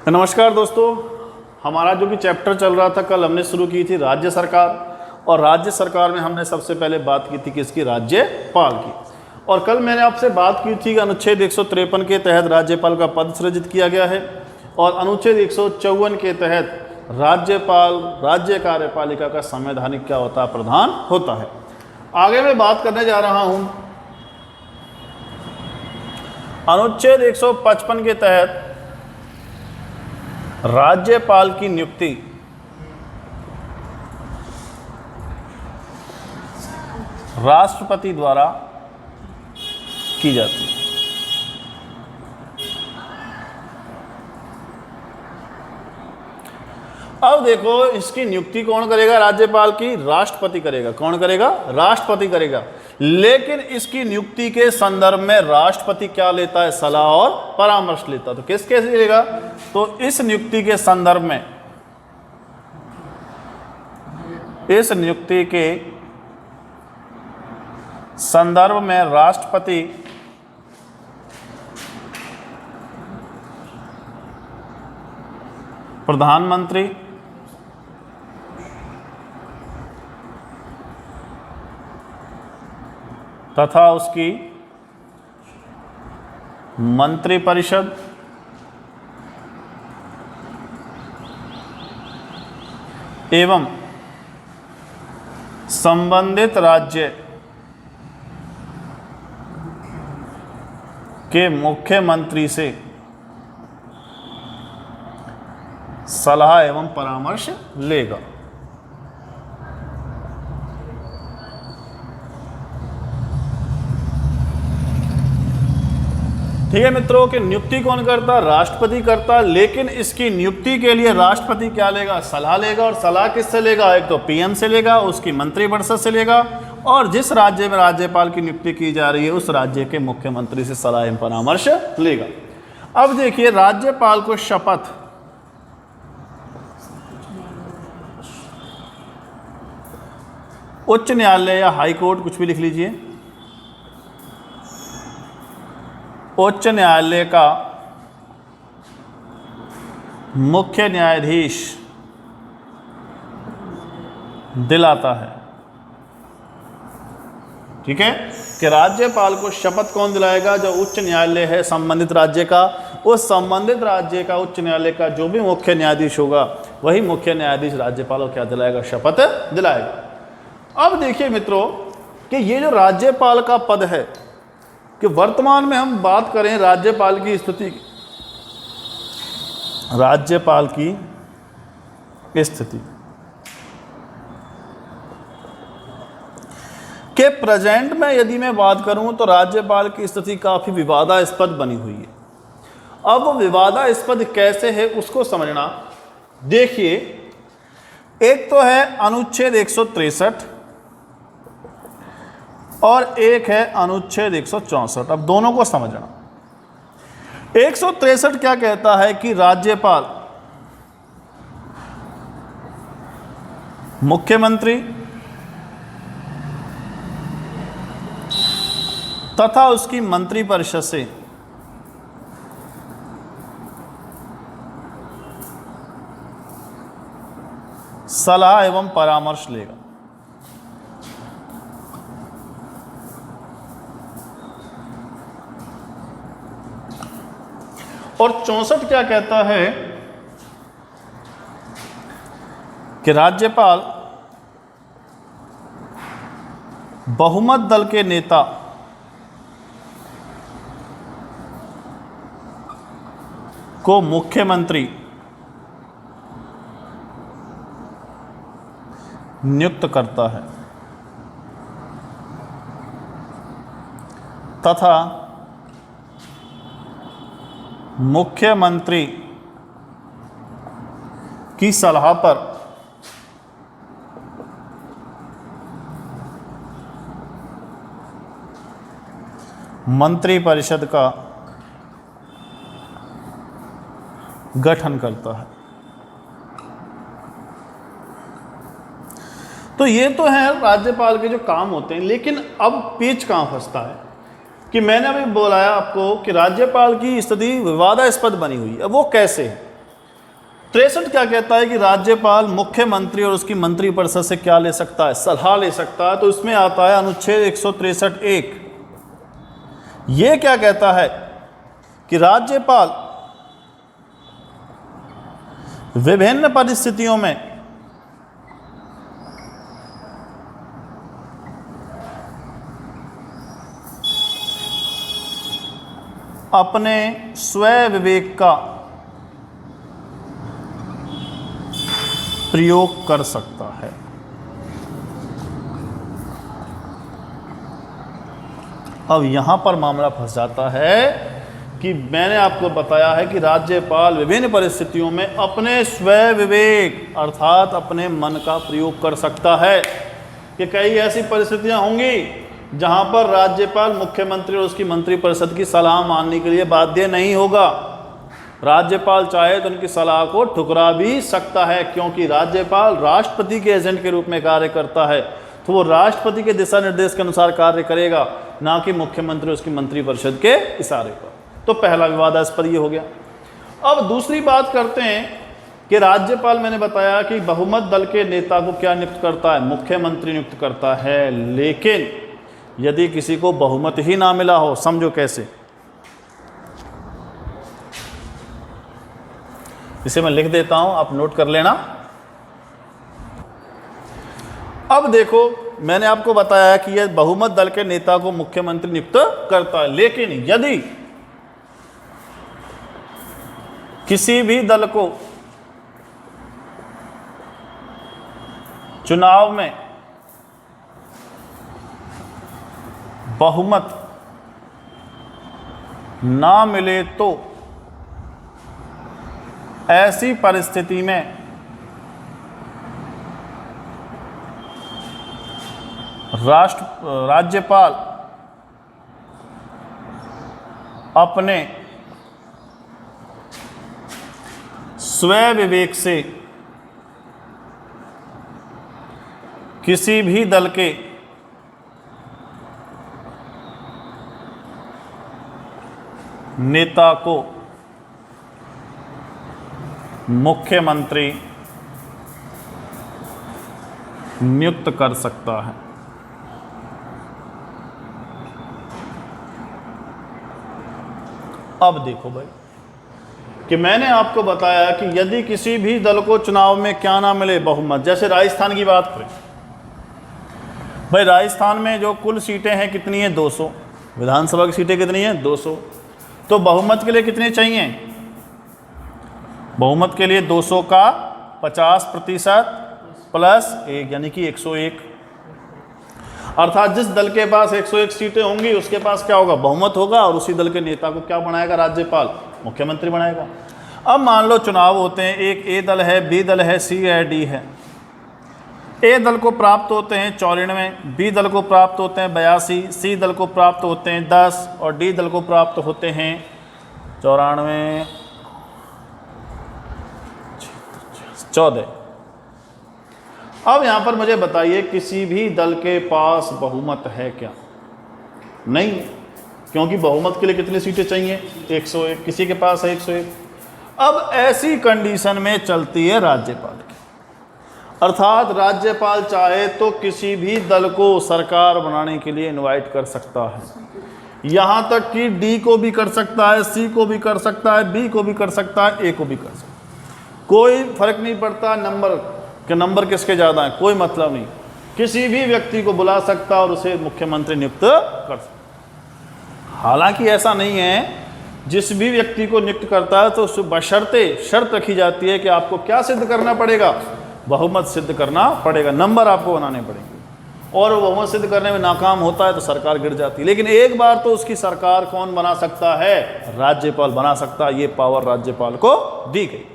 नमस्कार दोस्तों, हमारा जो कि चैप्टर चल रहा था कल हमने शुरू की थी राज्य सरकार। और राज्य सरकार में हमने सबसे पहले बात की थी किसकी? राज्यपाल की। और कल मैंने आपसे बात की थी कि अनुच्छेद 153 के तहत राज्यपाल का पद सृजित किया गया है और अनुच्छेद 154 के तहत राज्यपाल राज्य कार्यपालिका का संवैधानिक क्या होता है? प्रधान होता है। आगे मैं बात करने जा रहा हूं अनुच्छेद 155 के तहत राज्यपाल की नियुक्ति राष्ट्रपति द्वारा की जाती है। अब देखो, इसकी नियुक्ति कौन करेगा? राज्यपाल की राष्ट्रपति करेगा। कौन करेगा? राष्ट्रपति करेगा। लेकिन इसकी नियुक्ति के संदर्भ में राष्ट्रपति क्या लेता है? सलाह और परामर्श लेता है। तो किसके से लेगा? तो इस नियुक्ति के संदर्भ में, इस नियुक्ति के संदर्भ में राष्ट्रपति प्रधानमंत्री तथा उसकी मंत्रिपरिषद एवं संबंधित राज्य के मुख्यमंत्री से सलाह एवं परामर्श लेगा। ठीक है मित्रों, कि नियुक्ति कौन करता? राष्ट्रपति करता। लेकिन इसकी नियुक्ति के लिए राष्ट्रपति क्या लेगा? सलाह लेगा। और सलाह किससे लेगा? एक तो पीएम से लेगा, उसकी मंत्रिपरिषद से लेगा, और जिस राज्य में राज्यपाल की नियुक्ति की जा रही है उस राज्य के मुख्यमंत्री से सलाह एवं परामर्श लेगा। अब देखिए, राज्यपाल को शपथ उच्च न्यायालय या हाई कोर्ट, कुछ भी लिख लीजिए, उच्च न्यायालय का मुख्य न्यायाधीश दिलाता है। ठीक है, कि राज्यपाल को शपथ कौन दिलाएगा? जो उच्च न्यायालय है संबंधित राज्य का, उस संबंधित राज्य का उच्च न्यायालय का जो भी मुख्य न्यायाधीश होगा वही मुख्य न्यायाधीश राज्यपाल को क्या दिलाएगा? शपथ दिलाएगा। अब देखिए मित्रों कि ये जो राज्यपाल का पद है, कि वर्तमान में हम बात करें राज्यपाल की स्थिति, राज्यपाल की स्थिति के प्रेजेंट में यदि मैं बात करूं तो राज्यपाल की स्थिति काफी विवादास्पद बनी हुई है। अब वो विवादास्पद कैसे है उसको समझना। देखिए, एक तो है अनुच्छेद 163 और एक है अनुच्छेद 164। अब दोनों को समझना। 163 क्या कहता है कि राज्यपाल मुख्यमंत्री तथा उसकी मंत्रिपरिषद से सलाह एवं परामर्श लेगा। और 64 क्या कहता है कि राज्यपाल बहुमत दल के नेता को मुख्यमंत्री नियुक्त करता है तथा मुख्यमंत्री की सलाह पर मंत्रिपरिषद का गठन करता है। तो ये तो है राज्यपाल के जो काम होते हैं, लेकिन अब पेच कहाँ फंसता है कि मैंने अभी बोलाया आपको कि राज्यपाल की स्थिति विवादास्पद बनी हुई है। अब वो कैसे है? 63 क्या कहता है कि राज्यपाल मुख्यमंत्री और उसकी मंत्रिपरिषद से क्या ले सकता है, सलाह ले सकता है। तो इसमें आता है अनुच्छेद 163(1). ये क्या कहता है कि राज्यपाल विभिन्न परिस्थितियों में अपने स्वयं विवेक का प्रयोग कर सकता है। अब यहां पर मामला फंस जाता है कि मैंने आपको बताया है कि राज्यपाल विभिन्न परिस्थितियों में अपने स्वयं विवेक अर्थात अपने मन का प्रयोग कर सकता है कि कई ऐसी परिस्थितियां होंगी जहां पर राज्यपाल मुख्यमंत्री और उसकी मंत्रिपरिषद की सलाह मानने के लिए बाध्य नहीं होगा। राज्यपाल चाहे तो उनकी सलाह को ठुकरा भी सकता है, क्योंकि राज्यपाल राष्ट्रपति के एजेंट के रूप में कार्य करता है, तो वो राष्ट्रपति के दिशा निर्देश के अनुसार कार्य करेगा, ना कि मुख्यमंत्री उसकी मंत्रिपरिषद के इशारे पर। तो पहला विवादास्पद ये हो गया। अब दूसरी बात करते हैं कि राज्यपाल, मैंने बताया कि बहुमत दल के नेता को क्या नियुक्त करता है, मुख्यमंत्री नियुक्त करता है। लेकिन यदि किसी को बहुमत ही ना मिला हो, समझो कैसे, इसे मैं लिख देता हूं, आप नोट कर लेना। अब देखो, मैंने आपको बताया कि यह बहुमत दल के नेता को मुख्यमंत्री नियुक्त करता है, लेकिन यदि किसी भी दल को चुनाव में बहुमत ना मिले तो ऐसी परिस्थिति में राज्यपाल अपने स्वयं विवेक से किसी भी दल के नेता को मुख्यमंत्री नियुक्त कर सकता है। अब देखो भाई कि मैंने आपको बताया कि यदि किसी भी दल को चुनाव में क्या ना मिले बहुमत, जैसे राजस्थान की बात करें, भाई राजस्थान में जो कुल सीटें हैं कितनी हैं, 200। विधानसभा की सीटें कितनी हैं, 200। तो बहुमत के लिए कितने चाहिए, बहुमत के लिए 200 का 50% प्लस 1 यानी कि 101। अर्थात जिस दल के पास 101 सीटें होंगी उसके पास क्या होगा, बहुमत होगा, और उसी दल के नेता को क्या बनाएगा राज्यपाल, मुख्यमंत्री बनाएगा। अब मान लो चुनाव होते हैं, एक ए दल है, बी दल है, सी है, डी है। ए दल को प्राप्त होते हैं 94, बी दल को प्राप्त होते हैं 82, सी दल को प्राप्त होते हैं 10 और डी दल को प्राप्त होते हैं 94, 14। अब यहाँ पर मुझे बताइए किसी भी दल के पास बहुमत है क्या, नहीं, क्योंकि बहुमत के लिए कितनी सीटें चाहिए, 101, किसी के पास है 101। अब ऐसी कंडीशन में चलती है राज्यपाल की, अर्थात राज्यपाल चाहे तो किसी भी दल को सरकार बनाने के लिए इनवाइट कर सकता है, यहाँ तक कि डी को भी कर सकता है, सी को भी कर सकता है, बी को भी कर सकता है, ए को भी कर सकता है। कोई फर्क नहीं पड़ता नंबर के, नंबर किसके ज़्यादा है, कोई मतलब नहीं, किसी भी व्यक्ति को बुला सकता और उसे मुख्यमंत्री नियुक्त कर सकता। हालांकि ऐसा नहीं है, जिस भी व्यक्ति को नियुक्त करता है तो बशर्ते शर्त रखी जाती है कि आपको क्या सिद्ध करना पड़ेगा, बहुमत सिद्ध करना पड़ेगा, नंबर आपको बनाने पड़ेंगे, और बहुमत सिद्ध करने में नाकाम होता है तो सरकार गिर जाती है। लेकिन एक बार तो उसकी सरकार कौन बना सकता है, राज्यपाल बना सकता है, ये पावर राज्यपाल को दी गई।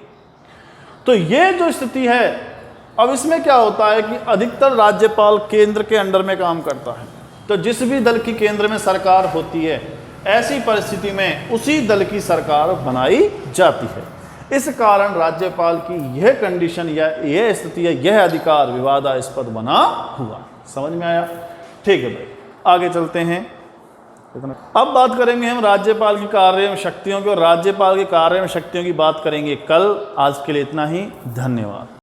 तो ये जो स्थिति है, अब इसमें क्या होता है कि अधिकतर राज्यपाल केंद्र के अंडर में काम करता है, तो जिस भी दल की केंद्र में सरकार होती है, ऐसी परिस्थिति में उसी दल की सरकार बनाई जाती है। इस कारण राज्यपाल की यह कंडीशन या यह स्थिति है, यह अधिकार विवादास्पद बना हुआ। समझ में आया, ठीक है भाई, आगे चलते हैं। अब बात करेंगे हम राज्यपाल की कार्य एवं शक्तियों की, और राज्यपाल के कार्य एवं शक्तियों की बात करेंगे कल। आज के लिए इतना ही, धन्यवाद।